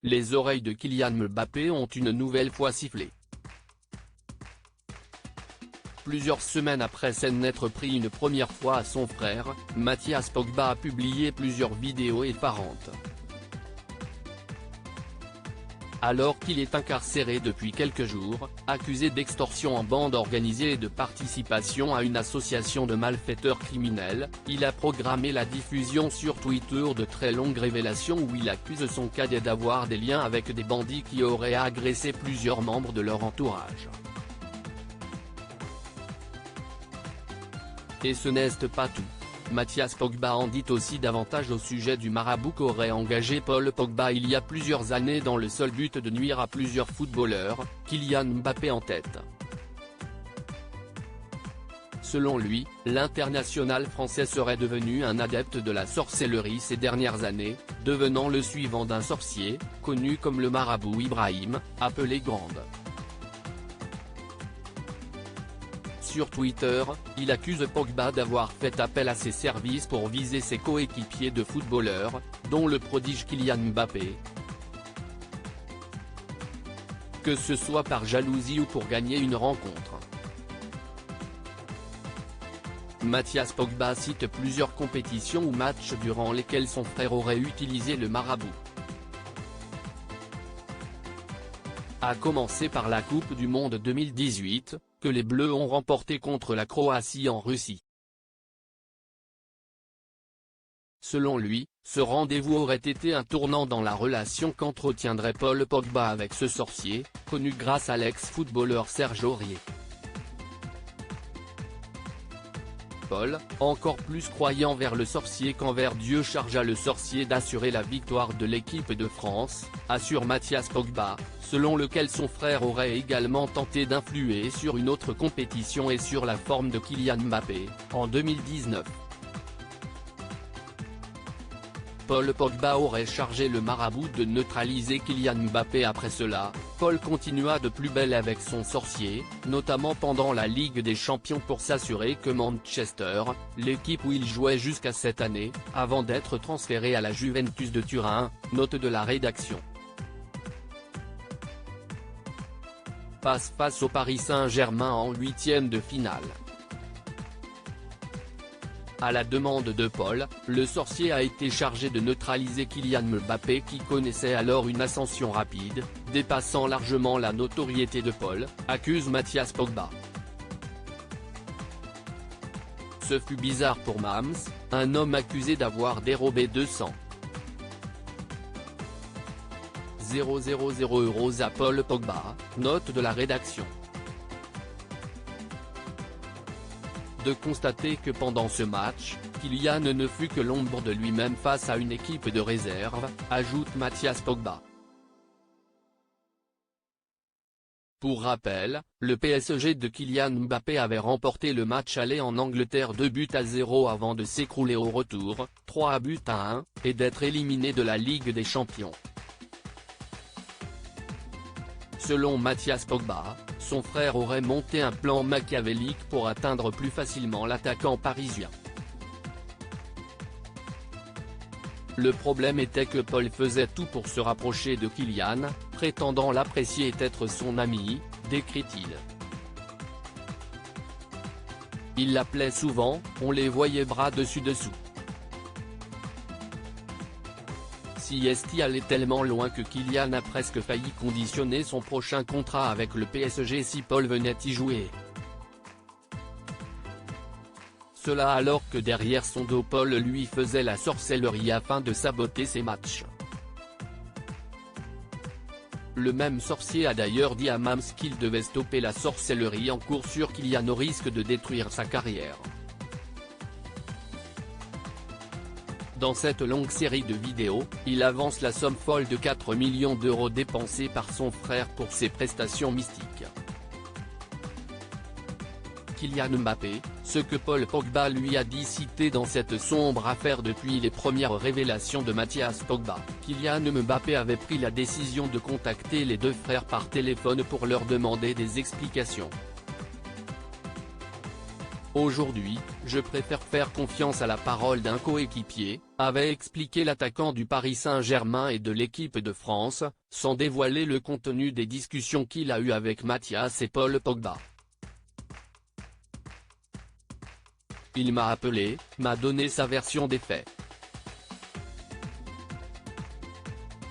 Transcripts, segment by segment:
les oreilles de Kylian Mbappé ont une nouvelle fois sifflé. Plusieurs semaines après s'en être pris une première fois à son frère, Mathias Pogba a publié plusieurs vidéos effarantes. Alors qu'il est incarcéré depuis quelques jours, accusé d'extorsion en bande organisée et de participation à une association de malfaiteurs criminels, il a programmé la diffusion sur Twitter de très longues révélations où il accuse son cadet d'avoir des liens avec des bandits qui auraient agressé plusieurs membres de leur entourage. Et ce n'est pas tout. Mathias Pogba en dit aussi davantage au sujet du marabout qu'aurait engagé Paul Pogba il y a plusieurs années dans le seul but de nuire à plusieurs footballeurs, Kylian Mbappé en tête. Selon lui, l'international français serait devenu un adepte de la sorcellerie ces dernières années, devenant le suivant d'un sorcier, connu comme le marabout Ibrahim, appelé Grande. Sur Twitter, il accuse Pogba d'avoir fait appel à ses services pour viser ses coéquipiers de footballeurs, dont le prodige Kylian Mbappé. Que ce soit par jalousie ou pour gagner une rencontre. Mathias Pogba cite plusieurs compétitions ou matchs durant lesquels son frère aurait utilisé le marabout. À commencer par la Coupe du Monde 2018, que les Bleus ont remporté contre la Croatie en Russie. Selon lui, ce rendez-vous aurait été un tournant dans la relation qu'entretiendrait Paul Pogba avec ce sorcier, connu grâce à l'ex-footballeur Serge Aurier. Paul, encore plus croyant vers le sorcier qu'envers Dieu, chargea le sorcier d'assurer la victoire de l'équipe de France, assure Mathias Pogba, selon lequel son frère aurait également tenté d'influer sur une autre compétition et sur la forme de Kylian Mbappé, en 2019. Paul Pogba aurait chargé le marabout de neutraliser Kylian Mbappé. Après cela, Paul continua de plus belle avec son sorcier, notamment pendant la Ligue des Champions pour s'assurer que Manchester, l'équipe où il jouait jusqu'à cette année, avant d'être transféré à la Juventus de Turin, note de la rédaction. Passe face au Paris Saint-Germain en huitième de finale. À la demande de Paul, le sorcier a été chargé de neutraliser Kylian Mbappé qui connaissait alors une ascension rapide, dépassant largement la notoriété de Paul, accuse Mathias Pogba. Ce fut bizarre pour Mams, un homme accusé d'avoir dérobé 200 000 € à Paul Pogba, note de la rédaction. De constater que pendant ce match, Kylian ne fut que l'ombre de lui-même face à une équipe de réserve, ajoute Mathias Pogba. Pour rappel, le PSG de Kylian Mbappé avait remporté le match aller en Angleterre 2-0 avant de s'écrouler au retour, 3-1, et d'être éliminé de la Ligue des Champions. Selon Mathias Pogba, son frère aurait monté un plan machiavélique pour atteindre plus facilement l'attaquant parisien. Le problème était que Paul faisait tout pour se rapprocher de Kylian, prétendant l'apprécier et être son ami, décrit-il. Il l'appelait souvent, on les voyait bras dessus dessous. Siesti allait tellement loin que Kylian a presque failli conditionner son prochain contrat avec le PSG si Paul venait y jouer. Cela alors que derrière son dos Paul lui faisait la sorcellerie afin de saboter ses matchs. Le même sorcier a d'ailleurs dit à Mams qu'il devait stopper la sorcellerie en cours sur Kylian au risque de détruire sa carrière. Dans cette longue série de vidéos, il avance la somme folle de 4 millions d'euros dépensés par son frère pour ses prestations mystiques. Kylian Mbappé, ce que Paul Pogba lui a dit cité dans cette sombre affaire depuis les premières révélations de Mathias Pogba. Kylian Mbappé avait pris la décision de contacter les deux frères par téléphone pour leur demander des explications. Aujourd'hui, je préfère faire confiance à la parole d'un coéquipier, avait expliqué l'attaquant du Paris Saint-Germain et de l'équipe de France, sans dévoiler le contenu des discussions qu'il a eues avec Mathias et Paul Pogba. Il m'a appelé, m'a donné sa version des faits.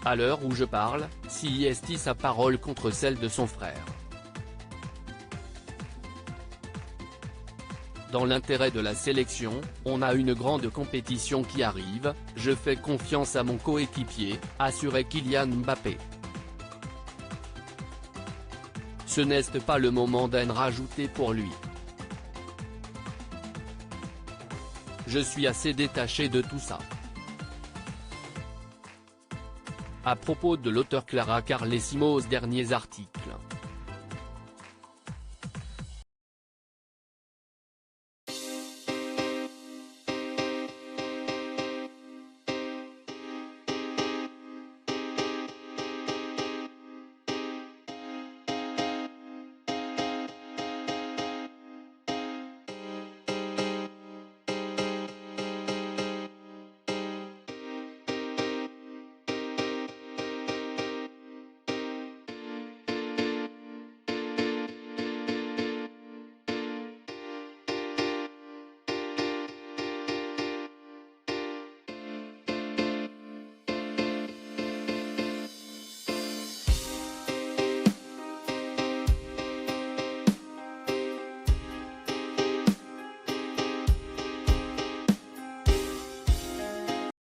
À l'heure où je parle, si est sa parole contre celle de son frère. Dans l'intérêt de la sélection, on a une grande compétition qui arrive, je fais confiance à mon coéquipier, assurait Kylian Mbappé. Ce n'est pas le moment d'en rajouter pour lui. Je suis assez détaché de tout ça. À propos de l'auteur Clara Carlesimo aux derniers articles.